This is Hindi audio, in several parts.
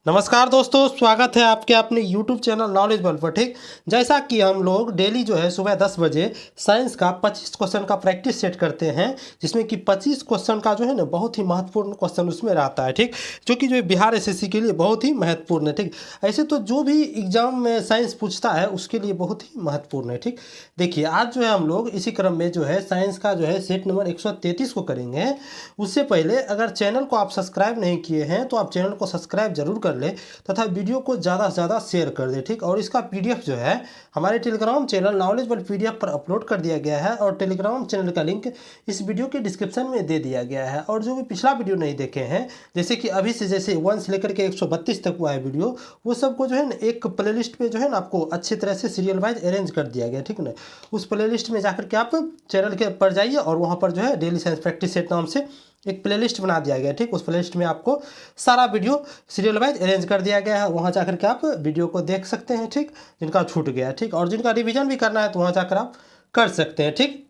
नमस्कार दोस्तों, स्वागत है आपके अपने YouTube चैनल नॉलेज बल पर। ठीक, जैसा कि हम लोग डेली जो है सुबह 10 बजे साइंस का 25 क्वेश्चन का प्रैक्टिस सेट करते हैं, जिसमें कि 25 क्वेश्चन का जो है ना बहुत ही महत्वपूर्ण क्वेश्चन उसमें रहता है। ठीक, जो कि जो बिहार एसएससी के लिए बहुत ही महत्वपूर्ण है। ठीक, ऐसे तो जो भी एग्जाम में साइंस पूछता है उसके लिए बहुत ही महत्वपूर्ण है। ठीक, देखिए आज जो है हम लोग इसी क्रम में जो है साइंस का जो है सेट नंबर 133 को करेंगे। उससे पहले अगर चैनल को आप सब्सक्राइब नहीं किए हैं तो आप चैनल को सब्सक्राइब जरूर कर ले तथा वीडियो को ज़्यादा से ज़्यादा शेयर कर दे। ठीक, और इसका पीडीएफ जो है हमारे टेलीग्राम चैनल नॉलेजबल पीडीएफ पर अपलोड कर दिया गया है और टेलीग्राम चैनल का लिंक इस वीडियो के डिस्क्रिप्शन में दे दिया गया है। और जो भी पिछला वीडियो नहीं देखे हैं, जैसे कि अभी से जैसे 1 से लेकर के 132 तक हुआ है वीडियो, वो सबको जो है ना एक प्लेलिस्ट में जो है ना आपको अच्छी तरह से सीरियल वाइज अरेंज कर दिया गया। ठीक ना, उस प्लेलिस्ट में जाकर के आप चैनल के पर जाइए और वहाँ पर जो है डेली साइंस प्रैक्टिस सेट नाम से एक प्लेलिस्ट बना दिया गया है। ठीक, उस प्लेलिस्ट में आपको सारा वीडियो सीरियल वाइज अरेंज कर दिया गया है, वहाँ जाकर के आप वीडियो को देख सकते हैं। ठीक, जिनका छूट गया है। ठीक, और जिनका रिवीजन भी करना है तो वहाँ जाकर आप कर सकते हैं। ठीक,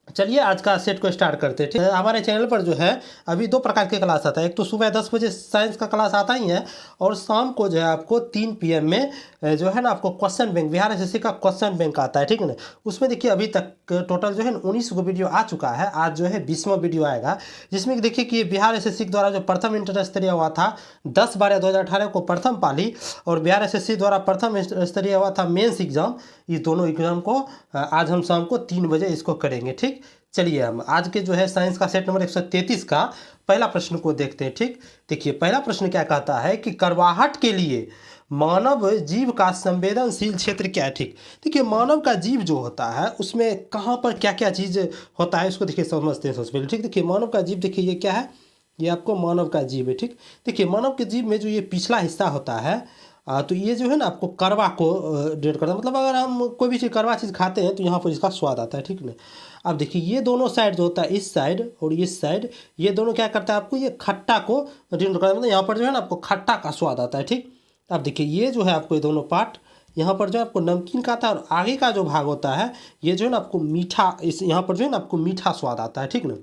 चलिए आज का सेट को स्टार्ट करते हैं। ठीक है, हमारे चैनल पर जो है अभी 2 प्रकार के क्लास आता है। एक तो सुबह 10 बजे साइंस का क्लास आता ही है, और शाम को जो है आपको 3 PM में जो है ना आपको क्वेश्चन बैंक, बिहार एसएससी का क्वेश्चन बैंक आता है। ठीक है ना, उसमें देखिए अभी तक टोटल जो है 19 गो वीडियो आ चुका है। आज जो है 20वां वीडियो आएगा, जिसमें देखिए कि बिहार एसएससी द्वारा जो प्रथम इंटर स्तरीय हुआ था 10/12/2018 को प्रथम पाली, और बिहार एसएससी द्वारा प्रथम स्तरीय हुआ था मेंस एग्जाम। ये दोनों एग्जाम को आज हम शाम को 3 बजे इसको करेंगे। ठीक, चलिए हम आज के जो है साइंस का सेट नंबर 133 का पहला प्रश्न को देखते हैं। ठीक, देखिए पहला प्रश्न क्या कहता है कि करवाहट के लिए मानव जीव का संवेदनशील क्षेत्र क्या है। ठीक, देखिए मानव का जीव जो होता है उसमें कहाँ पर क्या क्या चीज़ होता है उसको देखिए समझते हैं सबसे पहले। ठीक, देखिए मानव का जीव, देखिए ये क्या है, ये आपको मानव का जीव है। ठीक, देखिए मानव के जीव में जो ये पिछला हिस्सा होता है, तो ये जो है ना आपको करवा को डेट करता है। मतलब अगर हम कोई भी चीज़ करवा चीज़ खाते हैं तो यहाँ पर इसका स्वाद आता है। ठीक ना, अब देखिए ये दोनों साइड जो होता है, इस साइड और इस साइड, ये दोनों क्या करता है आपको ये खट्टा को डिनोट करता है। मतलब यहाँ पर जो है ना आपको खट्टा का स्वाद आता है। ठीक, अब देखिए ये जो है आपको ये दोनों पार्ट, यहाँ पर जो है आपको नमकीन का आता है, और आगे का जो भाग होता है ये जो है ना आपको मीठा, इस यहाँ पर जो है ना आपको मीठा स्वाद आता है। ठीक ना,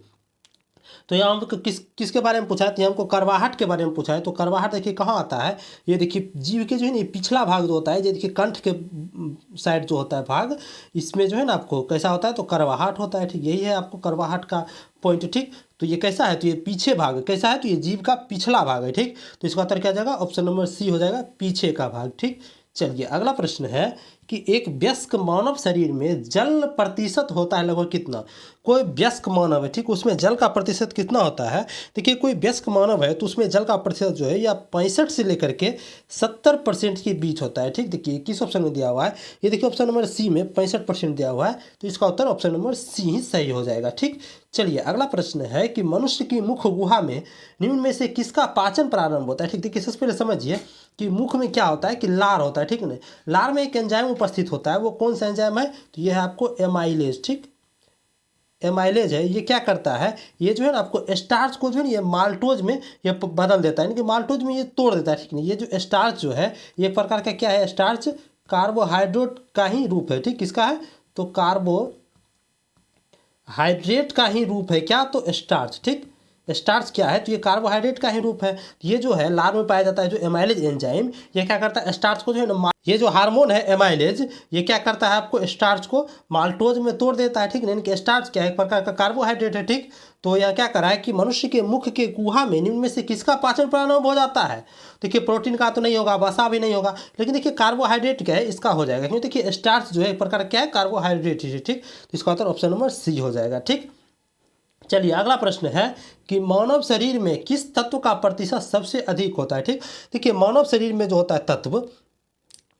तो यहाँ हमको किसके बारे में पूछा है, तो हमको करवाहट के बारे में पूछा है। तो करवाहट देखिए कहाँ आता है, ये देखिए जीव के जो है ना पिछला भाग जो होता है, ये देखिए कंठ के साइड जो होता है भाग, इसमें जो है ना आपको कैसा होता है, तो करवाहट होता है। ठीक, यही है आपको करवाहट का पॉइंट। ठीक, तो ये कैसा है, तो ये पीछे भाग कैसा है, तो ये जीव का पिछला भाग है। ठीक, तो इसका उत्तर क्या जाएगा, ऑप्शन नंबर सी हो जाएगा, पीछे का भाग। ठीक, चलिए अगला प्रश्न है कि एक वयस्क मानव शरीर में जल प्रतिशत होता है लगभग कितना। कोई वयस्क मानव है, ठीक, उसमें जल का प्रतिशत कितना होता है। देखिए कोई वयस्क मानव है तो उसमें जल का प्रतिशत जो है या 65 से लेकर के 70% के बीच होता है। ठीक, देखिए किस ऑप्शन में दिया हुआ है, ये देखिए ऑप्शन नंबर सी में 65% दिया हुआ है, तो इसका उत्तर ऑप्शन नंबर सी ही सही हो जाएगा। ठीक, चलिए अगला प्रश्न है कि मनुष्य की मुख गुहा में निम्न में से किसका पाचन प्रारंभ होता है। ठीक, देखिए सबसे पहले समझिए कि मुख में क्या होता है, कि लार होता है। ठीक ना, लार में एक एंजाइम उपस्थित होता है, वो कौन सा एंजाइम है, तो ये है आपको एमाइलेज। ठीक, एमाइलेज है, ये क्या करता है, ये जो है ना आपको स्टार्च को जो है ना ये माल्टोज में ये बदल देता है, यानी कि माल्टोज में ये तोड़ देता है। ठीक है, ये जो स्टार्च जो है ये एक प्रकार का क्या है, स्टार्च कार्बोहाइड्रेट का ही रूप है। ठीक, किसका है, तो कार्बोहाइड्रेट का ही रूप है क्या, तो स्टार्च। ठीक, स्टार्च क्या है, तो ये कार्बोहाइड्रेट का ही रूप है। ये जो है लार में पाया जाता है जो एमाइलेज एंजाइम, ये क्या करता है, स्टार्च को जो है ना, ये जो हार्मोन है एमाइलेज, ये क्या करता है आपको स्टार्च को माल्टोज में तोड़ देता है। ठीक, यानी कि स्टार्च क्या है, एक प्रकार का कार्बोहाइड्रेट है। ठीक, तो यहाँ क्या करा है कि मनुष्य के मुख के गुहा में निम्न में से किसका पाचन प्रारंभ हो जाता है। देखिए प्रोटीन का तो नहीं होगा, वसा भी नहीं होगा, लेकिन देखिए कार्बोहाइड्रेट क्या है इसका हो जाएगा, क्योंकि देखिए स्टार्च जो है एक प्रकार क्या है, कार्बोहाइड्रेट है। ठीक, तो इसका उत्तर ऑप्शन नंबर सी हो जाएगा। ठीक, चलिए अगला प्रश्न है कि मानव शरीर में किस तत्व का प्रतिशत सबसे अधिक होता है। ठीक, देखिए मानव शरीर में जो होता है तत्व,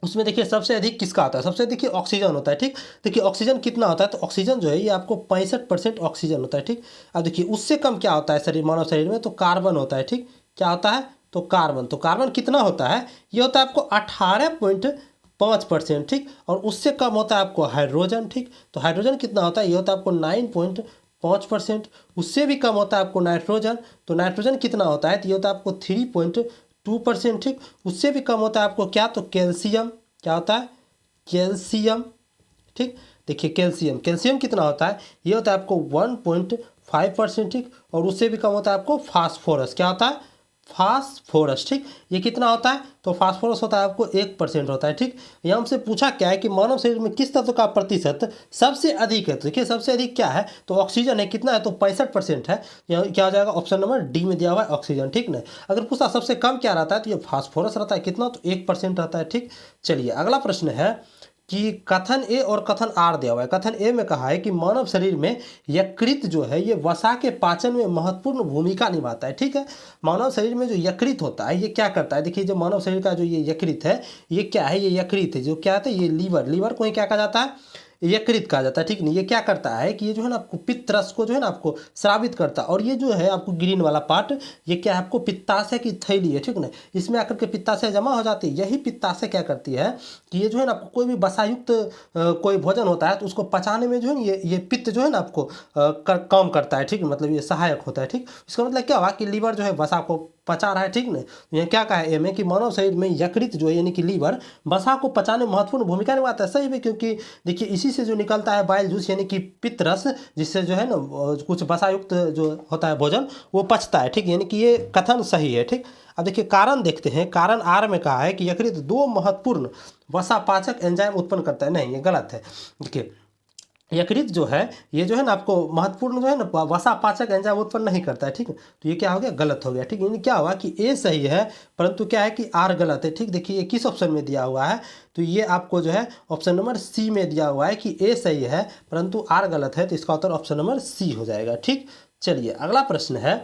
उसमें देखिए सबसे अधिक किसका आता है, सबसे देखिए ऑक्सीजन होता है। ठीक, देखिए ऑक्सीजन कितना होता है, तो ऑक्सीजन जो है ये आपको 65% ऑक्सीजन होता है। ठीक, अब देखिए उससे कम क्या होता है शरीर, मानव शरीर में, तो कार्बन होता है। ठीक, क्या होता है, तो कार्बन, तो कार्बन कितना होता है, ये होता है आपको 18.5%। ठीक, और उससे कम होता है आपको हाइड्रोजन। ठीक, तो हाइड्रोजन कितना होता है, ये होता है आपको 9.5%। उससे भी कम होता है आपको नाइट्रोजन, तो नाइट्रोजन कितना होता है, तो ये होता है आपको 3.2%। ठीक, उससे भी कम होता है आपको क्या, तो कैल्शियम, क्या होता है, कैल्शियम। ठीक, देखिए कैल्शियम, कैल्शियम कितना होता है, ये होता है आपको 1.5%। ठीक, और उससे भी कम होता है आपको फास्फोरस, क्या होता है, फास्फोरस। ठीक, ये कितना होता है? तो फास्फोरस होता है आपको 1% होता है। ठीक, यहाँ हमसे पूछा क्या है कि मानव शरीर में किस तत्व का प्रतिशत सबसे अधिक है। तो देखिए सबसे अधिक क्या है? तो ऑक्सीजन है। कितना है? तो 65% है। यहाँ क्या हो जाएगा? ऑप्शन नंबर डी में दिया हुआ है ऑक्सीजन। ठीक ना। अगर पूछा सबसे कम क्या रहता है तो ये फास्फोरस रहता है। कितना? तो 1% रहता है। ठीक, चलिए अगला प्रश्न है कि कथन ए और कथन आर दिया हुआ है। कथन ए में कहा है कि मानव शरीर में यकृत जो है ये वसा के पाचन में महत्वपूर्ण भूमिका निभाता है। ठीक है, मानव शरीर में जो यकृत होता है ये क्या करता है? देखिए जो मानव शरीर का जो ये यकृत है ये क्या है? ये यकृत है जो क्या है? ये लीवर को ही क्या कहा जाता है? यकृत कहा जाता है। ठीक नहीं, ये क्या करता है कि ये जो है ना आपको पित्त रस को जो है ना आपको स्रावित करता है। और ये जो है आपको ग्रीन वाला पार्ट ये क्या है? आपको पित्ताशय की थैली है। ठीक ना, इसमें आकर के पित्ताशय जमा हो जाती है। यही पित्ताशय क्या करती है कि ये जो है ना आपको कोई भी वसायुक्त कोई भोजन होता है तो उसको पचाने में जो है ना ये पित्त जो है ना आपको काम करता है। ठीक, मतलब ये सहायक होता है। ठीक, इसका मतलब क्या हुआ कि लीवर जो है वसा को पचा रहा है। ठीक ना, ये क्या कहा है में कि मानव शरीर में यकृत जो है यानी कि लीवर वसा को पचाने में महत्वपूर्ण भूमिका निभाता है। सही में, क्योंकि देखिए इसी से जो निकलता है बाइल जूस यानी कि पित्त रस, जिससे जो है ना कुछ वसायुक्त जो होता है भोजन वो पचता है। ठीक, यानी कि ये कथन सही है। ठीक, अब देखिए कारण देखते हैं। कारण आर में कहा है कि यकृत 2 महत्वपूर्ण वसापाचक एंजाइम उत्पन्न करता है। नहीं, ये गलत है। देखिए यकृत जो है ये जो है ना आपको महत्वपूर्ण जो है ना वसापाचक एंजाइम उत्पन्न नहीं करता है। ठीक है, तो ये क्या हो गया? गलत हो गया। ठीक, यानी क्या हुआ कि ए सही है परंतु क्या है कि आर गलत है। ठीक, देखिए ये किस ऑप्शन में दिया हुआ है? तो ये आपको जो है ऑप्शन नंबर सी में दिया हुआ है कि ए सही है परंतु आर गलत है। तो इसका उत्तर ऑप्शन नंबर सी हो जाएगा। ठीक, चलिए अगला प्रश्न है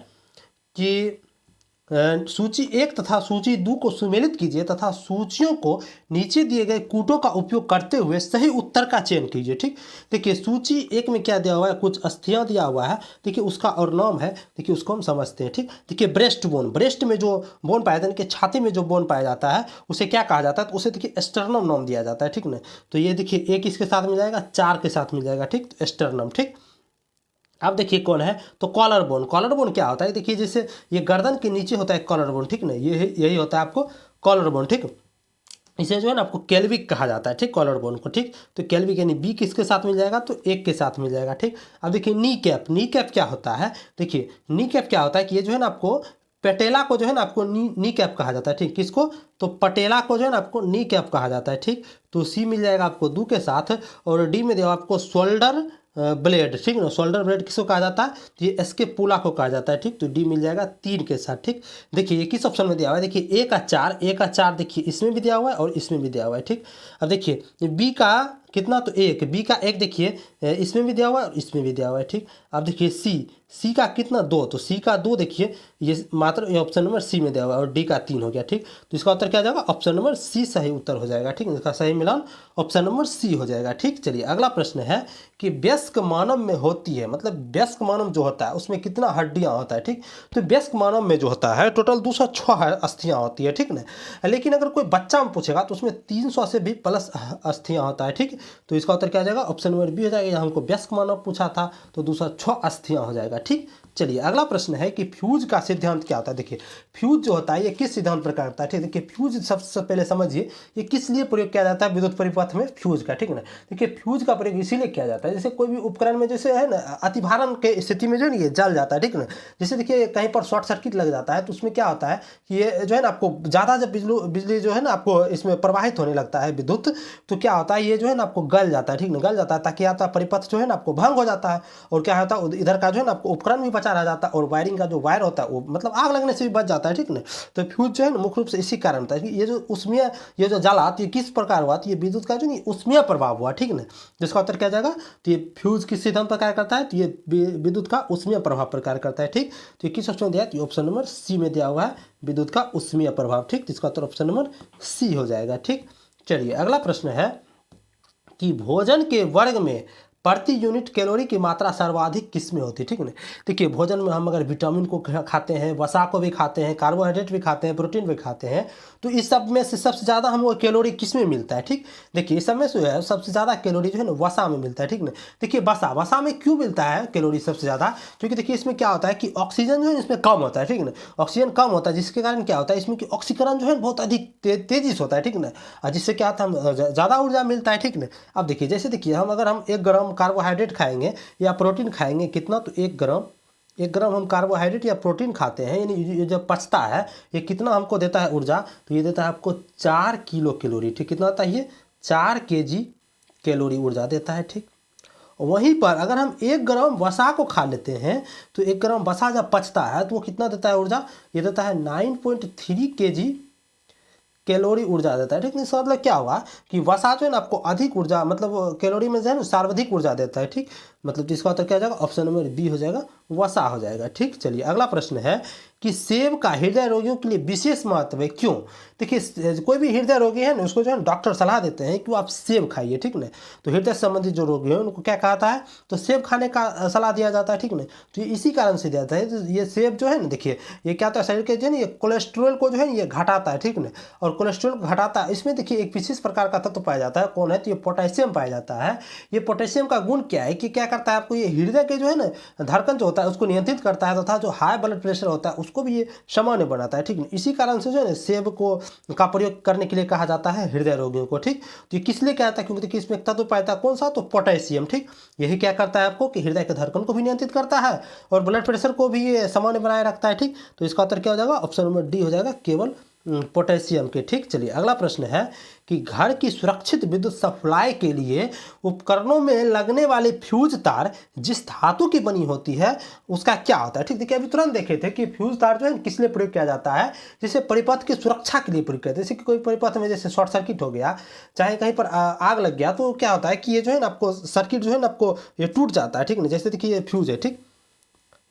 कि सूची 1 तथा सूची 2 को सुमेलित कीजिए तथा सूचियों को नीचे दिए गए कूटों का उपयोग करते हुए सही उत्तर का चयन कीजिए। ठीक, देखिए सूची 1 में क्या दिया हुआ है? कुछ अस्थियां दिया हुआ है। देखिए उसका और नाम है, देखिए उसको हम समझते हैं। ठीक, देखिए ब्रेस्ट बोन, ब्रेस्ट में जो बोन पाया जाता है कि छाती में जो बोन पाया जाता है उसे क्या कहा जाता है? तो उसे देखिए एस्टर्नम नाम दिया जाता है। ठीक ना, तो ये देखिए 1 इसके साथ मिल जाएगा, 4 के साथ मिल जाएगा। ठीक, तो एस्टर्नम। ठीक, अब देखिए कौन है? तो कॉलर बोन। कॉलर बोन क्या होता है? देखिए जैसे ये गर्दन के नीचे होता है कॉलर बोन। ठीक ना, ये यही होता है आपको कॉलर बोन। ठीक, इसे जो है ना आपको केल्विक कहा जाता है। ठीक, कॉलर बोन को। ठीक, तो केल्विक यानी बी किसके साथ मिल जाएगा? तो 1 के साथ मिल जाएगा। ठीक, अब देखिए नी कैप। नी कैप क्या होता है? देखिए नी कैप क्या होता है कि ये जो है ना आपको पटेला को जो है ना आपको नी कैप कहा जाता है। ठीक, किसको? तो पटेला को जो है ना आपको नी कैप कहा जाता है। ठीक, तो सी मिल जाएगा आपको 2 के साथ और डी में देगा आपको शोल्डर ब्लेड। ठीक ना, शोल्डर ब्लेड किसको कहा जाता है? तो ये एस के पुला को कहा जाता है। ठीक, तो डी मिल जाएगा 3 के साथ। ठीक, देखिए ये किस ऑप्शन में दिया हुआ है? देखिए ए का 4 देखिए इसमें भी दिया हुआ है और इसमें भी दिया हुआ है। ठीक, अब देखिए बी का कितना? तो 1, बी का 1 देखिए इसमें भी दिया हुआ है और इसमें भी दिया हुआ है। ठीक, अब देखिए सी का कितना? 2, तो सी का 2 देखिए ये मात्र ये ऑप्शन नंबर सी में दिया हुआ है और डी का 3 हो गया। ठीक, तो इसका उत्तर क्या हो जाएगा? ऑप्शन नंबर सी सही उत्तर हो जाएगा। ठीक, इसका सही मिलान ऑप्शन नंबर सी हो जाएगा। ठीक, चलिए अगला प्रश्न है कि वयस्क मानव में होती है, मतलब वयस्क मानव जो होता है उसमें कितना हड्डियां होता है? ठीक, तो वयस्क मानव में जो होता है टोटल 206 अस्थियां होती है। ठीक ना, लेकिन अगर कोई बच्चा में पूछेगा तो उसमें 300 से भी प्लस अस्थियां होता है। ठीक, तो इसका उत्तर क्या हो जाएगा? ऑप्शन नंबर बी हो जाएगा। यहाँ हमको वयस्क मानव पूछा था तो 206 अस्थियां हो जाएगा। ठीक, चलिए अगला प्रश्न है कि फ्यूज का सिद्धांत क्या होता है? देखिए फ्यूज जो होता है ये किस सिद्धांत पर कार्य करता है? ठीक, देखिए फ्यूज सबसे पहले समझिए ये किस लिए प्रयोग किया जाता है विद्युत परिपथ में फ्यूज का। ठीक ना, देखिए फ्यूज का प्रयोग इसीलिए किया जाता है जैसे कोई भी उपकरण में जैसे है ना अतिभारण के स्थिति में जो है ना ये जल जाता है। ठीक ना, जैसे देखिए कहीं पर शॉर्ट सर्किट लग जाता है तो उसमें क्या होता है कि ये जो है ना आपको ज़्यादा जब बिजली जो है ना आपको इसमें प्रवाहित होने लगता है विद्युत, तो क्या होता है ये जो है ना आपको गल जाता है। ठीक ना, गल जाता है ताकि आपका परिपथ जो है ना आपको भंग हो जाता है और क्या होता है इधर का जो है ना आपको उपकरण भी बचा रह जाता है और वायरिंग का जो वायर होता है वो मतलब आग लगने से भी बच जाता है। ठीक ना, तो फ्यूज जो है ना मुख्य रूप से इसी कारण होता है कि ये जो उसमें ये जो जला ये किस प्रकार हुआ? तो ये विद्युत का जो नहीं उसमें प्रभाव हुआ। ठीक ना, जिसका उत्तर क्या जाएगा? तो ये फ्यूज किस सिद्धांत पर कार्य करता है? तो ये विद्युत का उसमें प्रभाव पर कार्य करता है। ठीक, तो ये किस ऑप्शन में दिया है? तो ऑप्शन नंबर सी में दिया हुआ है विद्युत का उसमें प्रभाव। ठीक, जिसका उत्तर ऑप्शन नंबर सी हो जाएगा। ठीक, चलिए अगला प्रश्न है कि भोजन के वर्ग में प्रति यूनिट कैलोरी की मात्रा सर्वाधिक किस में होती है? ठीक है ना, देखिए भोजन में हम अगर विटामिन को खाते हैं, वसा को भी खाते हैं, कार्बोहाइड्रेट भी खाते हैं, प्रोटीन भी खाते हैं, तो इस सब में से सबसे ज़्यादा हमको कैलोरी किस में मिलता है? ठीक, देखिए इस सब में जो है सबसे ज़्यादा कैलोरी जो है ना वसा में मिलता है। ठीक ना, देखिए वसा में क्यों मिलता है कैलोरी सबसे ज़्यादा? क्योंकि देखिए इसमें क्या होता है कि ऑक्सीजन जो है इसमें कम होता है। ठीक ना, ऑक्सीजन कम होता है जिसके कारण क्या होता है इसमें कि ऑक्सीकरण जो है बहुत अधिक तेजी से होता है। ठीक ना, और जिससे क्या होता है ज़्यादा ऊर्जा मिलता है। ठीक ना, अब देखिए जैसे देखिए अगर हम 1 ग्राम कार्बोहाइड्रेट खाएंगे या प्रोटीन खाएंगे कितना? तो 1 ग्राम 1 ग्राम हम कार्बोहाइड्रेट या प्रोटीन खाते हैं, यानी ये जब पचता है ये कितना हमको देता है ऊर्जा, तो ये देता है आपको 4 किलो कैलोरी। ठीक, कितना होता है ये 4 केजी कैलोरी ऊर्जा देता है। ठीक, वहीं पर अगर हम 1 ग्राम वसा को खा लेते हैं तो 1 ग्राम वसा जब पचता है तो वो कितना देता है ऊर्जा, ये देता है 9.3 केजी कैलोरी ऊर्जा देता है। ठीक, इसका मतलब क्या हुआ कि वसा जो है ना आपको अधिक ऊर्जा, मतलब कैलोरी में जो है ना सर्वाधिक ऊर्जा देता है। ठीक, मतलब इसका उत्तर क्या हो जाएगा, ऑप्शन नंबर बी हो जाएगा, वसा हो जाएगा। ठीक, चलिए अगला प्रश्न है कि सेब का हृदय रोगियों के लिए विशेष महत्व है, क्यों। देखिए कोई भी हृदय रोगी है ना उसको जो है डॉक्टर सलाह देते हैं कि आप सेब खाइए। ठीक ना, तो हृदय संबंधित जो रोगी हैं उनको क्या कहता है, तो सेब खाने का सलाह दिया जाता है। ठीक ना, तो इसी कारण से दिया जाता है। तो ये सेब जो है ना, देखिए ये क्या होता है शरीर के जो है ना, ये कोलेस्ट्रॉल को जो है ये घटाता है। ठीक ना, और कोलेस्ट्रॉल घटाता है, इसमें देखिए एक विशेष प्रकार का तत्व पाया जाता है, कौन है, तो ये पोटेशियम पाया जाता है। ये पोटेशियम का गुण क्या है कि क्या करता है आपको, ये हृदय के जो है ना धड़कन जो होता है उसको नियंत्रित करता है, तथा जो हाई ब्लड प्रेशर होता है उसको भी ये सामान्य बनाता है। ठीक है, इसी कारण से जो है ना सेब को का प्रयोग करने के लिए कहा जाता है हृदय रोगियों को। ठीक, तो ये किस लिए कहता है, क्योंकि देखिए इसमें एक तत्व पाता है, कौन सा, तो पोटेशियम। ठीक, यही क्या करता है आपको कि हृदय के धड़कन को भी नियंत्रित करता है और ब्लड प्रेशर को भी ये सामान्य बनाए रखता है। ठीक, तो इसका उत्तर क्या हो जाएगा, ऑप्शन नंबर डी हो जाएगा, केवल पोटेशियम के। ठीक, चलिए अगला प्रश्न है कि घर की सुरक्षित विद्युत सप्लाई के लिए उपकरणों में लगने वाले फ्यूज तार जिस धातु की बनी होती है उसका क्या होता है। ठीक, देखिए अभी तुरंत देखे थे कि फ्यूज तार जो है किस लिए प्रयोग किया जाता है, जैसे परिपथ की सुरक्षा के लिए प्रयोग किया, जैसे कि कोई परिपथ में जैसे शॉर्ट सर्किट हो गया, चाहे कहीं पर आग लग गया, तो क्या होता है कि ये जो है ना आपको सर्किट जो है ना आपको ये टूट जाता है। ठीक ना, जैसे देखिए ये फ्यूज है। ठीक,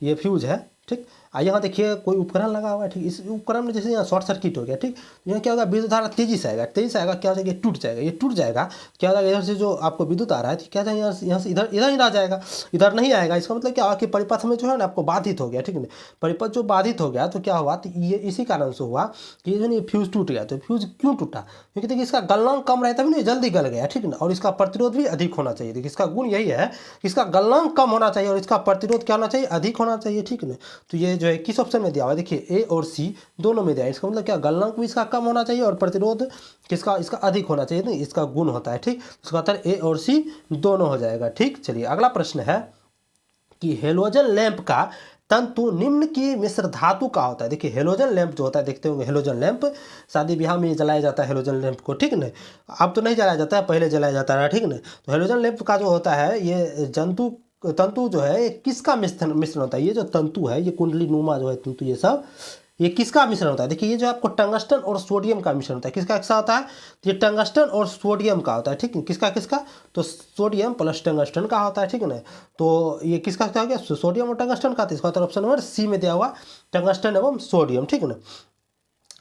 ये फ्यूज है। ठीक, यहाँ देखिए कोई उपकरण लगा हुआ है। ठीक, इस उपकरण में जैसे यहाँ शॉर्ट सर्किट हो गया। ठीक, तो यहाँ क्या होगा, विद्युत धारा तेजी से आएगा, क्या हो जाएगा, ये टूट जाएगा। ये टूट जाएगा, क्या हो जाएगा, इधर से जो आपको विद्युत आ रहा है, क्या जाएगा, यहाँ से इधर इधर ही रह जाएगा, इधर नहीं आएगा। इसका मतलब क्या हुआ कि परिपथ में जो है ना आपको बाधित हो गया। ठीक है, परिपथ जो बाधित हो गया तो क्या हुआ, तो ये इसी कारण से हुआ कि जो है फ्यूज टूट गया। तो फ्यूज क्यों टूटा, क्योंकि देखिए इसका गलनांक कम रहता है, जल्दी गल गया। ठीक है ना, और इसका प्रतिरोध भी अधिक होना चाहिए। देखिए इसका गुण यही है कि इसका गलनांक कम होना चाहिए और इसका प्रतिरोध क्या होना चाहिए, अधिक होना चाहिए। ठीक है ना, तो ये जो है किस ऑप्शन में दिया हुआ है, देखिए ए और सी दोनों में दिया है। इसका मतलब क्या, गलनांक भी इसका कम होना चाहिए और प्रतिरोध किसका, इसका अधिक होना चाहिए, तो इसका गुण होता है। ठीक, इसका उत्तर ए और सी दोनों हो जाएगा। ठीक, चलिए अगला प्रश्न है कि हेलोजन लैंप का तंतु निम्न की मिश्र धातु का होता है। देखिए हेलोजन लैंप जो होता है, देखते होंगे हेलोजन लैंप शादी ब्याह में जलाया जाता है हेलोजन लैंप को। ठीक ना, अब तो नहीं जलाया जाता है, पहले जलाया जाता है। ठीक ना, तो हेलोजन लैंप का जो होता है ये तंतु जो है किसका मिश्रण होता है, ये जो तंतु है, ये कुंडली नुमा जो है तंतु, ये सब ये किसका मिश्रण होता है। देखिए ये जो आपको टंगस्टन और सोडियम का मिश्रण होता है, किसका किसका होता है, तो ये टंगस्टन और सोडियम का होता है। ठीक है, किसका किसका, तो सोडियम प्लस टंगस्टन का होता है। ठीक है ना, तो ये किसका क्या हो गया, सोडियम और टंगस्टन का, तो इसका उत्तर ऑप्शन नंबर सी में दिया हुआ, टंगस्टन एवं सोडियम। ठीक है ना,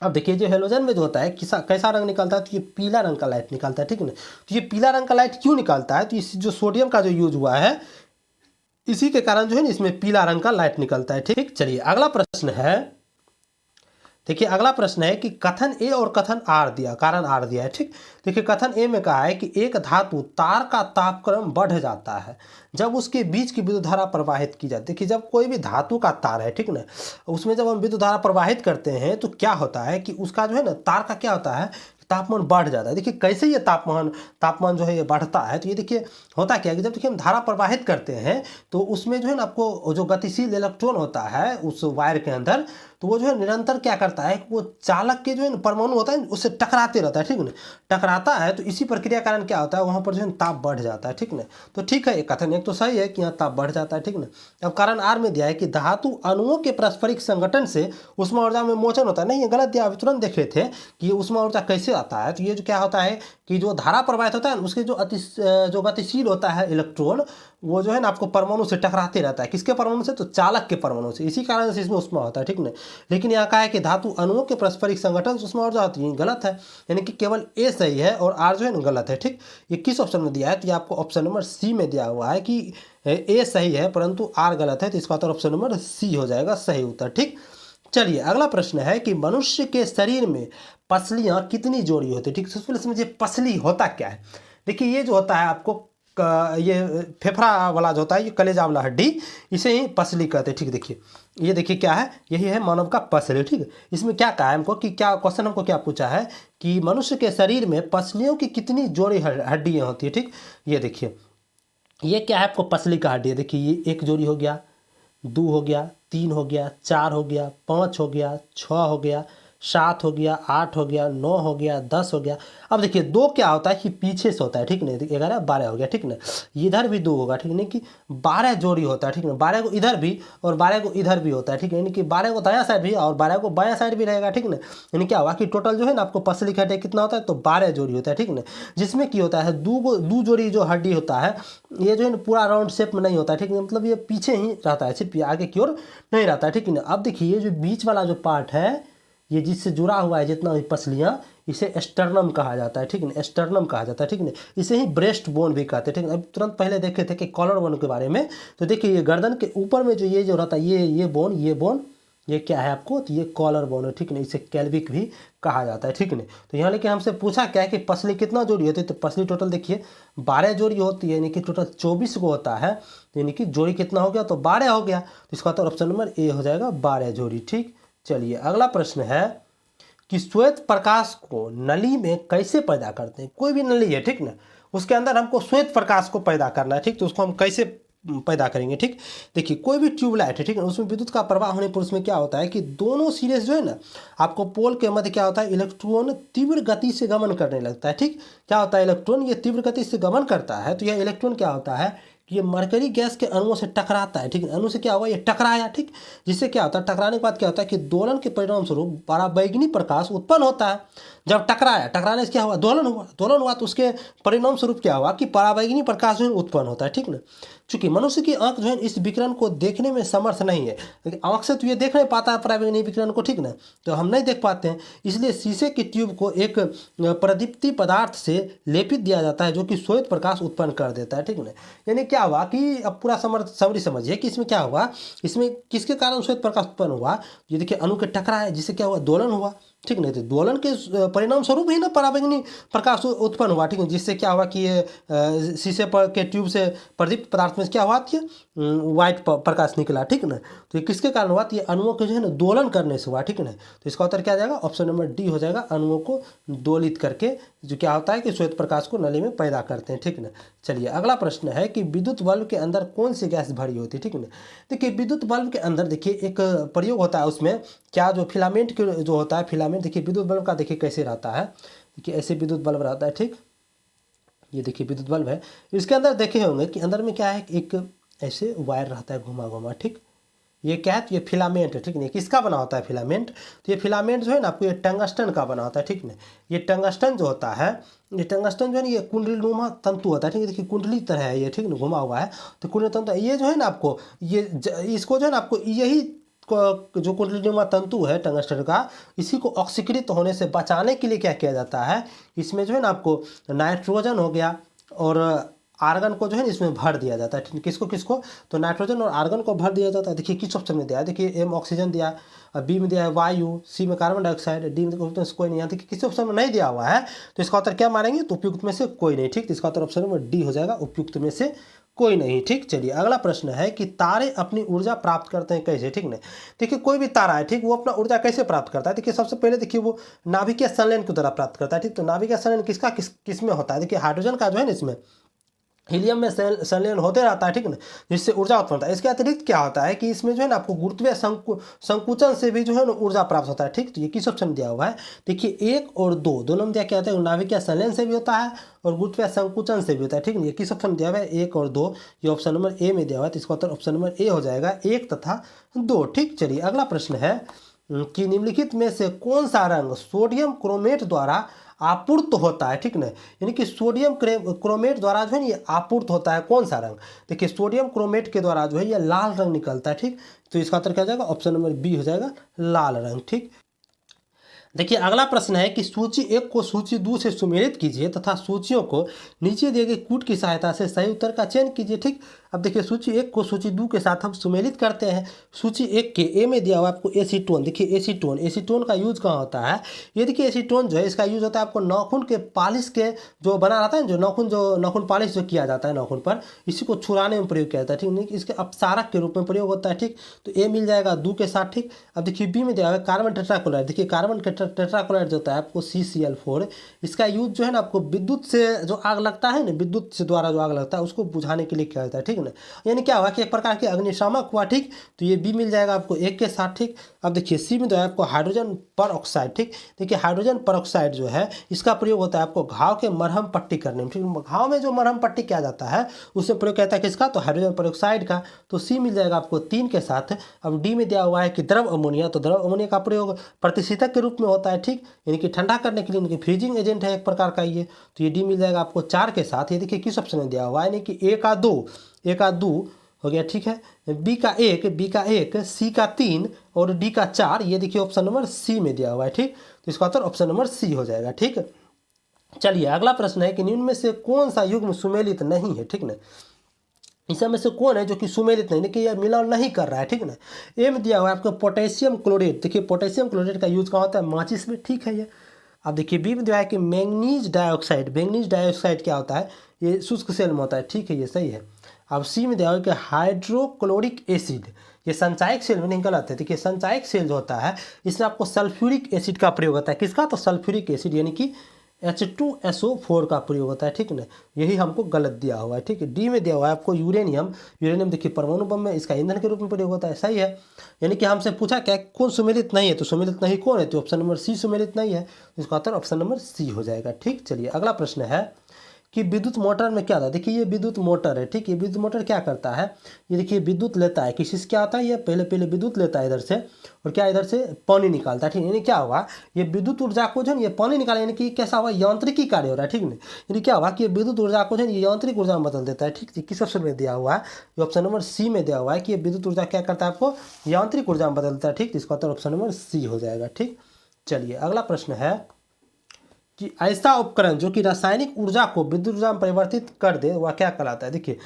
अब देखिए जो हेलोजन में जो होता है कैसा रंग निकलता है, तो ये पीला रंग का लाइट निकलता है। ठीक है ना, तो ये पीला रंग का लाइट क्यों निकलता है, तो इस जो सोडियम का जो यूज हुआ है इसी के कारण जो है ना इसमें पीला रंग का लाइट निकलता है। ठीक, चलिए अगला प्रश्न है, देखिए अगला प्रश्न है कि कथन ए और कथन आर दिया, कारण आर दिया है। ठीक, देखिए कथन ए में कहा है कि एक धातु तार का तापक्रम बढ़ जाता है जब उसके बीच की विद्युत धारा प्रवाहित की जाती है। देखिए जब कोई भी धातु का तार है, ठीक ना, उसमें जब हम विद्युत धारा प्रवाहित करते हैं तो क्या होता है कि उसका जो है ना तार का क्या होता है, तापमान बढ़ जाता है। देखिए कैसे ये तापमान जो है ये बढ़ता है, तो ये देखिए होता क्या है कि जब देखिए हम धारा प्रवाहित करते हैं तो उसमें जो है ना आपको जो गतिशील इलेक्ट्रॉन होता है उस वायर के अंदर, तो वो जो है निरंतर क्या करता है, वो चालक के जो है परमाणु होता है उससे टकराते रहता है। ठीक ना, टकराता है तो इसी प्रक्रिया कारण क्या होता है, वहाँ पर जो है ताप बढ़ जाता है। ठीक ना, तो ठीक है, कथन एक तो सही है कि यहाँ ताप बढ़ जाता है। ठीक ना, अब कारण आर में दिया है कि धातु अणुओं के पारस्परिक संगठन से उष्मा ऊर्जा में मोचन होता है। नहीं, ये गलत दिया, अभी तुरंत देख रहे थे कि उष्मा ऊर्जा कैसे आता है। तो ये जो क्या होता है कि जो धारा प्रवाहित होता है उसके जो गतिशील होता है इलेक्ट्रॉन, वो जो है ना आपको परमाणु से टकराते रहता है। किसके परमाणु से, तो चालक के परमाणु से, इसी कारण से इसमें उष्मा होता है। ठीक ना, लेकिन यहाँ कहा है कि धातु अणुओं के पारस्परिक संगठन से उष्मा ऊर्जा होती है, गलत है, यानी कि केवल ए सही है और आर जो है ना गलत है। ठीक, ये किस ऑप्शन में दिया है, तो ये आपको ऑप्शन नंबर सी में दिया हुआ है कि ए सही है परंतु आर गलत है, तो इसका उत्तर ऑप्शन नंबर सी हो जाएगा सही उत्तर। ठीक, चलिए अगला प्रश्न है कि मनुष्य के शरीर में पसलियां कितनी जोड़ी होती है। ठीक, सबसे पहले समझिए पसली होता क्या है। देखिए ये जो होता है आपको ये फेफड़ा वाला जो होता है, ये कलेजा वाला हड्डी, इसे ही पसली कहते हैं। ठीक, देखिए ये देखिए क्या है, यही है मानव का पसली। ठीक है, इसमें क्या कहा है हमको कि क्या क्वेश्चन हमको क्या पूछा है कि मनुष्य के शरीर में पसलियों की कितनी जोड़ी हड्डियाँ होती है। ठीक, ये देखिए ये क्या है आपको पसली का हड्डी है। देखिए ये एक जोड़ी हो गया, 2 हो गया, 3 हो गया, 4 हो गया, 5 हो गया, 6 हो गया, 7 हो गया, 8 हो गया, 9 हो गया, 10 हो गया। अब देखिए 2 क्या होता है कि पीछे से होता है, ठीक नहीं, 11 12 हो गया, ठीक ना। इधर भी 2 होगा, ठीक नहीं, कि 12 जोड़ी होता है, ठीक ना। 12 को इधर भी और 12 को इधर भी होता है, ठीक है, यानी कि 12 को दायां साइड भी और 12 को बायां साइड भी रहेगा, ठीक ना। यानी क्या हुआ कि टोटल जो है ना आपको पसली खटे कितना होता है, तो 12 जोड़ी होता है, ठीक ना। जिसमें की होता है दो जोड़ी जो हड्डी होता है, ये जो है ना पूरा राउंड शेप में नहीं होता है, ठीक है, मतलब ये पीछे ही रहता है, सिर्फ आगे की ओर नहीं रहता है, ठीक है ना। अब देखिए ये जो बीच वाला जो पार्ट है, ये जिससे जुड़ा हुआ है जितना भी पसलियाँ, इसे एस्टर्नम कहा जाता है, ठीक है ना, एस्टर्नम कहा जाता है, ठीक है ना। इसे ही ब्रेस्ट बोन भी कहते हैं, ठीक है। अब तुरंत पहले देखे थे कि कॉलर बोन के बारे में, तो देखिए ये गर्दन के ऊपर में जो ये जो रहता है, ये बोन ये क्या है आपको, तो ये कॉलर बोन है, ठीक है ना। इसे कैल्विक भी कहा जाता है, ठीक है ना। तो यहाँ लेके हमसे पूछा क्या है कि पसली कितना जोड़ी होती है, तो पसली टोटल देखिए 12 जोड़ी होती है, यानी कि टोटल 24 को होता है, यानी कि जोड़ी कितना हो गया, तो 12 हो गया। तो इसका तो ऑप्शन नंबर ए हो जाएगा 12 जोड़ी, ठीक। चलिए अगला प्रश्न है कि श्वेत प्रकाश को नली में कैसे पैदा करते हैं। कोई भी नली है, ठीक ना, उसके अंदर हमको श्वेत प्रकाश को पैदा करना है, ठीक। तो उसको हम कैसे पैदा करेंगे, ठीक। देखिए कोई भी ट्यूबलाइट है, ठीक है, उसमें विद्युत का प्रवाह होने पर उसमें क्या होता है कि दोनों सिरे जो है ना आपको पोल के मध्य क्या होता है, इलेक्ट्रॉन तीव्र गति से गमन करने लगता है, ठीक। क्या होता है, इलेक्ट्रॉन ये तीव्र गति से गमन करता है, तो यह इलेक्ट्रॉन क्या होता है कि ये मरकरी गैस के अणुओं से टकराता है, ठीक है। अणु से क्या हुआ, ये टकराया, ठीक। जिससे क्या होता है, टकराने के बाद क्या होता है कि दोलन के परिणाम स्वरूप पराबैंगनी प्रकाश उत्पन्न होता है। जब टकराया, टकराने से क्या हुआ, दोलन हुआ तो उसके परिणाम स्वरूप क्या हुआ कि पराबैंगनी प्रकाश जो है उत्पन्न होता है, ठीक ना। चूंकि मनुष्य की आंख जो है इस विकिरण को देखने में समर्थ नहीं है, लेकिन आंख से तो ये देख नहीं पाता है पराबैंगनी विकिरण को, ठीक ना, तो हम नहीं देख पाते हैं। इसलिए शीशे की ट्यूब को एक प्रदीप्ति पदार्थ से लेपित दिया जाता है जो कि श्वेत प्रकाश उत्पन्न कर देता है, ठीक ना। यानी क्या हुआ कि अब पूरा समरी समझिए कि इसमें क्या हुआ, इसमें किसके कारण श्वेत प्रकाश उत्पन्न हुआ। ये देखिए अणु के टकराए, जिससे क्या हुआ, दोलन हुआ, ठीक नहीं, तो दोलन के परिणाम स्वरूप ही ना पराबैंगनी प्रकाश उत्पन्न हुआ, ठीक है। जिससे क्या हुआ कि ये शीशे पर के ट्यूब से प्रदीप्त पदार्थ में क्या हुआ कि वाइट प्रकाश निकला, ठीक ना। तो ये किसके कारण हुआ, तो ये अणुओं के जो है ना दोलन करने से हुआ, ठीक ना। तो इसका उत्तर क्या आ जाएगा, ऑप्शन नंबर डी हो जाएगा, अणुओं को दोलित करके जो क्या होता है कि श्वेत प्रकाश को नली में पैदा करते हैं, ठीक ना। चलिए अगला प्रश्न है कि विद्युत बल्ब के अंदर कौन सी गैस भरी होती है, ठीक ना। देखिए विद्युत बल्ब के अंदर देखिए एक प्रयोग होता है, उसमें क्या जो फिलामेंट के जो होता है, फिलामेंट देखिए विद्युत बल्ब का देखिए कैसे रहता है, देखिए ऐसे विद्युत बल्ब रहता है, ठीक। ये देखिए विद्युत बल्ब है, इसके अंदर देखे होंगे कि अंदर में क्या है, एक ऐसे वायर रहता है घुमा घुमा, ठीक। ये क्या है, तो ये फिलामेंट है, ठीक नहीं। किसका बना होता है फिलामेंट, तो ये फिलामेंट जो है ना आपको ये टंगस्टन का बना होता है, ठीक नहीं। ये टंगस्टन जो होता है, ये टंगस्टन जो है ना ये कुंडलीनुमा तंतु होता है, ठीक है। देखिए कुंडली तरह है ये, ठीक ना, घुमा हुआ है, तो कुंडली तंतु ये जो है ना आपको ये इसको जो है ना आपको यही जो कुंडलीनुमा तंतु है टंगस्टन का, इसी को ऑक्सीकृत होने से बचाने के लिए क्या किया जाता है, इसमें जो है ना आपको नाइट्रोजन हो गया और आर्गन को जो है इसमें भर दिया जाता है, किसको किसको, तो नाइट्रोजन और आर्गन को भर दिया जाता है। देखिए किस ऑप्शन में दिया है, देखिए एम ऑक्सीजन दिया, बी में दिया है वायु, सी में कार्बन डाइऑक्साइड, डी में तो कोई नहीं, देखिए किसी ऑप्शन में नहीं दिया हुआ है, तो इसका उत्तर क्या मारेंगे, तो उपयुक्त में से कोई नहीं, ठीक। तो इसका उत्तर ऑप्शन नंबर डी हो जाएगा, उपयुक्त में से कोई नहीं, ठीक। चलिए अगला प्रश्न है कि तारे अपनी ऊर्जा प्राप्त करते हैं कैसे, ठीक नहीं। देखिए कोई भी तारा है, ठीक, वो अपना ऊर्जा कैसे प्राप्त करता है, देखिए सबसे पहले देखिए वो नाभिकीय संलयन के द्वारा प्राप्त करता है, ठीक। तो नाभिकीय संलयन किस में होता है, देखिए हाइड्रोजन का जो है ना इसमें हीलियम में संलयन होते रहता है, ठीक ना, जिससे ऊर्जा उत्पन्न होता है। इसके अतिरिक्त क्या होता है कि इसमें जो है ना आपको गुरुत्वीय संकुचन से भी जो है ना ऊर्जा प्राप्त होता है, ठीक। तो ये किस ऑप्शन में दिया हुआ है, देखिए 1 और 2 दोनों में दिया क्या होता है, नाभिकीय संलयन से भी होता है और गुरुत्वीय संकुचन से भी होता है, ठीक है। ये किस ऑप्शन में दिया हुआ है, 1 और 2, ये ऑप्शन नंबर ए में दिया हुआ है, तो इसका उत्तर ऑप्शन नंबर ए हो जाएगा, 1 तथा 2, ठीक। चलिए अगला प्रश्न है कि निम्नलिखित में से कौन सा रंग सोडियम क्रोमेट द्वारा आपूर्त होता है, ठीक ना। यानी कि सोडियम क्रोमेट द्वारा जो है ये आपूर्त होता है, कौन सा रंग, देखिए सोडियम क्रोमेट के द्वारा जो है ये लाल रंग निकलता है, ठीक। तो इसका उत्तर क्या हो जाएगा, ऑप्शन नंबर बी हो जाएगा, लाल रंग, ठीक। देखिए अगला प्रश्न है कि सूची 1 को सूची 2 से सुमेलित कीजिए तथा सूचियों को नीचे दिए गए कूट की सहायता से सही उत्तर का चयन कीजिए, ठीक। अब देखिए सूची 1 को सूची 2 के साथ हम सुमेलित करते हैं। सूची 1 के ए में दिया हुआ आपको एसीटोन, देखिए एसीटोन का यूज कहाँ होता है, ये देखिए एसीटोन जो है इसका यूज होता है आपको नाखून के पालिश के जो बना रहता है, जो नाखून पालिश जो किया जाता है नाखून पर, इसी को छुड़ाने में प्रयोग किया जाता है, ठीक नहीं, इसके अपसारक के रूप में प्रयोग होता है, ठीक। तो ए मिल जाएगा 2 के साथ, ठीक। अब देखिए बी में दिया हुआ है कार्बन टेट्राक्लोराइड, देखिए कार्बन टेट्राक्लोराइड जो होता है आपको CCl4, इसका यूज जो है ना आपको विद्युत से जो आग लगता है ना, विद्युत से द्वारा जो आग लगता है उसको बुझाने के लिए किया जाता है, ठीक ना। ना। यानी क्या हुआ कि एक प्रकार के अग्निशामक हुआ, ठीक। तो ये बी मिल जाएगा आपको एक के साथ, ठीक। अब देखिए सी में जो है आपको हाइड्रोजन पर ऑक्साइड, ठीक। देखिए हाइड्रोजन पर ऑक्साइड जो है इसका प्रयोग होता है आपको घाव के मरहम पट्टी करने में, ठीक। घाव में जो मरहम पट्टी किया जाता है उसमें प्रयोग कहता है किसका, तो हाइड्रोजन पर ऑक्साइड का। तो सी मिल जाएगा आपको 3 के साथ। अब डी में दिया हुआ है कि द्रव अमोनिया, तो द्रव अमोनिया का प्रयोग प्रतिशीतक के रूप में होता है, ठीक। यानी कि ठंडा करने के लिए, इनकी फ्रीजिंग एजेंट है एक प्रकार का ये। तो ये डी मिल जाएगा आपको 4 के साथ। ये देखिए किस ऑप्शन में दिया हुआ है, यानी कि ए का 2 हो गया, ठीक है। बी का 1, सी का 3 और डी का 4। ये देखिए ऑप्शन नंबर सी में दिया हुआ है, ठीक। तो इसका उत्तर ऑप्शन नंबर सी हो जाएगा, ठीक। चलिए अगला प्रश्न है कि निम्न में से कौन सा युग्म सुमेलित नहीं है, ठीक ना। इस में से कौन है जो कि सुमेलित नहीं, कि यह मिलान नहीं कर रहा है, ठीक ना। ए में दिया हुआ है आपको पोटेशियम क्लोरेट। देखिए पोटेशियम क्लोरेट का यूज कहाँ होता है, माचिस में, ठीक है ये। अब देखिए बी में दिया है कि मैंगनीज डाइऑक्साइड। मैंगनीज डाइऑक्साइड क्या होता है, ये शुष्क सेल में होता है, ठीक है, ये सही है। अब सी में दिया हुआ है कि हाइड्रोक्लोरिक एसिड, ये संचायक सेल में नहीं गलत है। देखिए संचायक सेल जो होता है इसमें आपको सल्फ्यूरिक एसिड का प्रयोग होता है, किसका, तो सल्फ्यूरिक एसिड यानी कि H2SO4 का प्रयोग होता है, ठीक ना। यही हमको गलत दिया हुआ है, ठीक है। डी में दिया हुआ है आपको यूरेनियम। यूरेनियम देखिए परमाणु बम में इसका ईंधन के रूप में प्रयोग होता है, सही है। यानी कि हमसे पूछा क्या कौन सुमेलित नहीं है, तो सुमेलित नहीं कौन है, तो ऑप्शन नंबर सी सुमेलित नहीं है। इसका उत्तर ऑप्शन नंबर सी हो जाएगा, ठीक। चलिए अगला प्रश्न है कि विद्युत मोटर में क्या था। देखिए ये विद्युत मोटर है, ठीक। ये विद्युत मोटर क्या करता है, ये देखिए विद्युत लेता है किसी से, क्या होता है, ये पहले विद्युत लेता है इधर से, और क्या इधर से पानी निकालता है, ठीक। यानी क्या हुआ, ये विद्युत ऊर्जा को जो है ये पानी निकाले, यानी कि कैसा हुआ, यांत्रिकी कार्य हो रहा है, ठीक ना। यानी क्या हुआ कि ये विद्युत ऊर्जा को जो है ये यांत्रिक ऊर्जा में बदल देता है, ठीक। किस ऑप्शन में दिया हुआ है, ये ऑप्शन नंबर सी में दिया हुआ है कि ये विद्युत ऊर्जा क्या करता है, आपको यांत्रिक ऊर्जा में बदलता है, ठीक। इसका उत्तर ऑप्शन नंबर सी हो जाएगा, ठीक। चलिए अगला प्रश्न है कि ऐसा उपकरण जो कि रासायनिक ऊर्जा को विद्युत ऊर्जा में परिवर्तित कर दे वह क्या कहलाता है। देखिए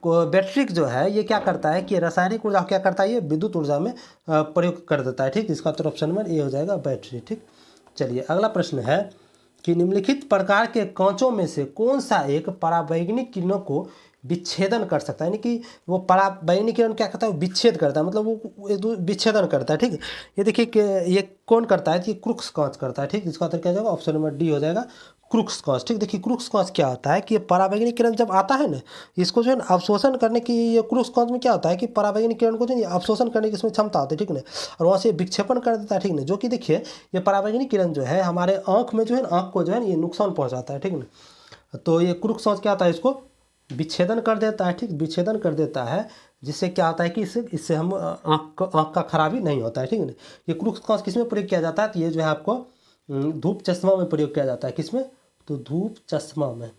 बैटरी जो है ये क्या करता है कि रासायनिक ऊर्जा क्या करता है, ये विद्युत ऊर्जा में प्रयोग कर देता है, ठीक। इसका उत्तर ऑप्शन नंबर ए हो जाएगा, बैटरी, ठीक। चलिए अगला प्रश्न है कि निम्नलिखित प्रकार के कांचों में से कौन सा एक परावैंगनिक किरणों को विच्छेदन कर सकता है, यानी कि वो परावैंगनिक किरण क्या करता है, विच्छेद करता है, मतलब वो विच्छेदन करता है, ठीक। ये देखिए कि ये कौन करता है, कि क्रूक्स कांच करता है, ठीक। इसका उत्तर क्या हो जाएगा, ऑप्शन नंबर डी हो जाएगा, क्रूक्स कांच, ठीक। देखिए क्रूक्स कांच क्या होता है कि ये परावैंगनिक किरण जब आता है ना, इसको जो है अवशोषण करने की, ये क्रूक्स कांच में क्या होता है कि परावैंगनिक किरण को जो है अवशोषण करने की इसमें क्षमता होती है, ठीक ना। और वहाँ से विक्षेपण कर देता है, ठीक ना। जो कि देखिए ये परावैंगनिक किरण जो है हमारे आँख में जो है आँख को जो है ये नुकसान पहुँचाता है, ठीक ना। तो ये क्रूक्स कांच क्या होता है, इसको विच्छेदन कर देता है, ठीक। विच्छेदन कर देता है, जिससे क्या होता है कि इससे हम आँख का खराबी नहीं होता है, ठीक है ना। ये क्रूक्स कांच किस में प्रयोग किया जाता है, तो ये जो है आपको धूप चश्मा में प्रयोग किया जाता है, किसमें, तो धूप चश्मा में,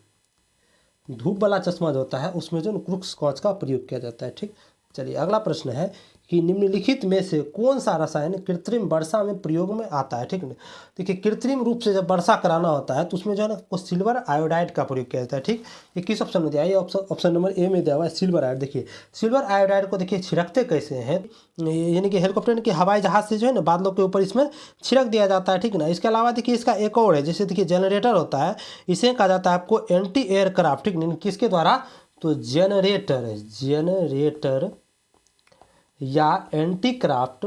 धूप वाला चश्मा जो होता है उसमें जो क्रूक्स कांच का प्रयोग किया जाता है, ठीक। चलिए अगला प्रश्न है कि निम्नलिखित में से कौन सा रसायन कृत्रिम वर्षा में प्रयोग में आता है, ठीक ना। देखिए कृत्रिम रूप से जब वर्षा कराना होता है तो उसमें जो है ना वो सिल्वर आयोडाइड का प्रयोग किया जाता है, ठीक। ये किस ऑप्शन में दिया है, ये ऑप्शन नंबर ए में दिया हुआ है, सिल्वर आयोडाइड। देखिए सिल्वर आयोडाइड को देखिए छिड़कते कैसे हैं, यानी कि हेलीकॉप्टर के हवाई जहाज से जो है ना बादलों के ऊपर इसमें छिड़क दिया जाता है, ठीक ना। इसके अलावा देखिए इसका एक और है, जैसे देखिए जनरेटर होता है, इसे कहा जाता है आपको एंटी एयरक्राफ्ट, ठीक। किसके द्वारा, तो जनरेटर या एंटी क्राफ्ट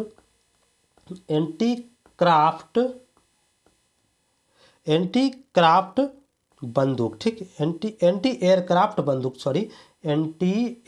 बंदूक, ठीक। एंटी एयरक्राफ्ट बंदूक, सॉरी एंटी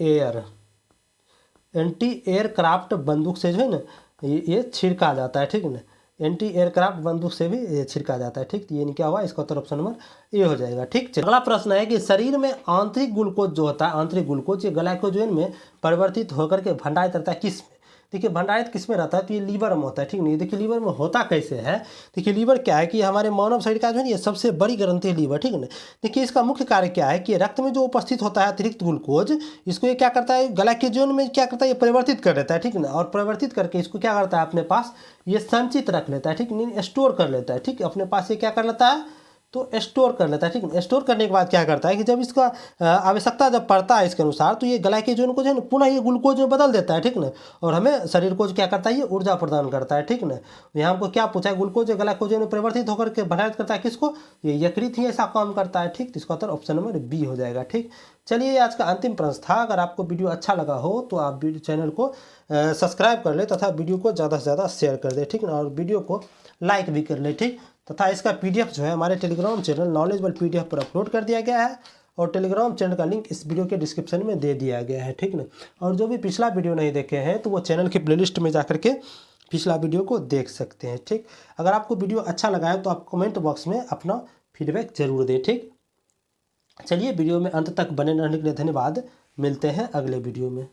एयरक्राफ्ट बंदूक से जो है ना ये छिड़का जाता है, ठीक है ना। एंटी एयरक्राफ्ट बंदूक से भी ये छिड़का जाता है, ठीक। तो ये क्या हुआ, इसका उत्तर ऑप्शन नंबर ए हो जाएगा, ठीक। अगला प्रश्न है कि शरीर में आंतरिक ग्लूकोज जो होता है, आंतरिक ग्लूकोज ये ग्लाइकोजन में परिवर्तित होकर के भंडारित रहता है किस में। देखिए भंडारित किस में रहता है, तो ये लीवर में होता है, ठीक नहीं। देखिए लीवर में होता कैसे है, देखिए लीवर क्या है कि हमारे मानव शरीर का जो है ये सबसे बड़ी ग्रंथि है लीवर, ठीक है ना। देखिए इसका मुख्य कार्य क्या है कि रक्त में जो उपस्थित होता है अतिरिक्त ग्लूकोज, इसको ये क्या करता है, ग्लाइकोजन में क्या करता है, ये परिवर्तित कर देता है, ठीक ना। और परिवर्तित करके इसको क्या करता है, अपने पास ये संचित रख लेता है, ठीक नहीं, स्टोर कर लेता है, ठीक। अपने पास ये क्या कर लेता है, तो स्टोर कर लेता है, ठीक है। स्टोर करने के बाद क्या करता है कि जब इसका आवश्यकता जब पड़ता है इसके अनुसार, तो ये ग्लाइकोजन को जो है ना पुनः ये ग्लूकोज में बदल देता है, ठीक ना। और हमें शरीर को क्या करता है, ये ऊर्जा प्रदान करता है, ठीक ना। यहाँ हमको क्या पूछा है, ग्लूकोज ग्लाइकोजन में परिवर्तित होकर के भंडारित करता है किसको, ये यकृत ही ऐसा काम करता है, ठीक। तो इसका उत्तर ऑप्शन नंबर बी हो जाएगा, ठीक। चलिए आज का अंतिम प्रश्न था। अगर आपको वीडियो अच्छा लगा हो तो आप चैनल को सब्सक्राइब कर ले तथा वीडियो को ज़्यादा से ज़्यादा शेयर कर दे, ठीक ना। और वीडियो को लाइक भी कर ले, ठीक। तथा इसका PDF जो है हमारे टेलीग्राम चैनल नॉलेजेबल PDF पर अपलोड कर दिया गया है। और टेलीग्राम चैनल का लिंक इस वीडियो के डिस्क्रिप्शन में दे दिया गया है, ठीक ना। और जो भी पिछला वीडियो नहीं देखे हैं तो वो चैनल के प्लेलिस्ट में जाकर के पिछला वीडियो को देख सकते हैं, ठीक। अगर आपको वीडियो अच्छा लगा है तो आप कमेंट बॉक्स में अपना फीडबैक जरूर दें, ठीक। चलिए वीडियो में अंत तक बने रहने के लिए धन्यवाद। मिलते हैं अगले वीडियो में।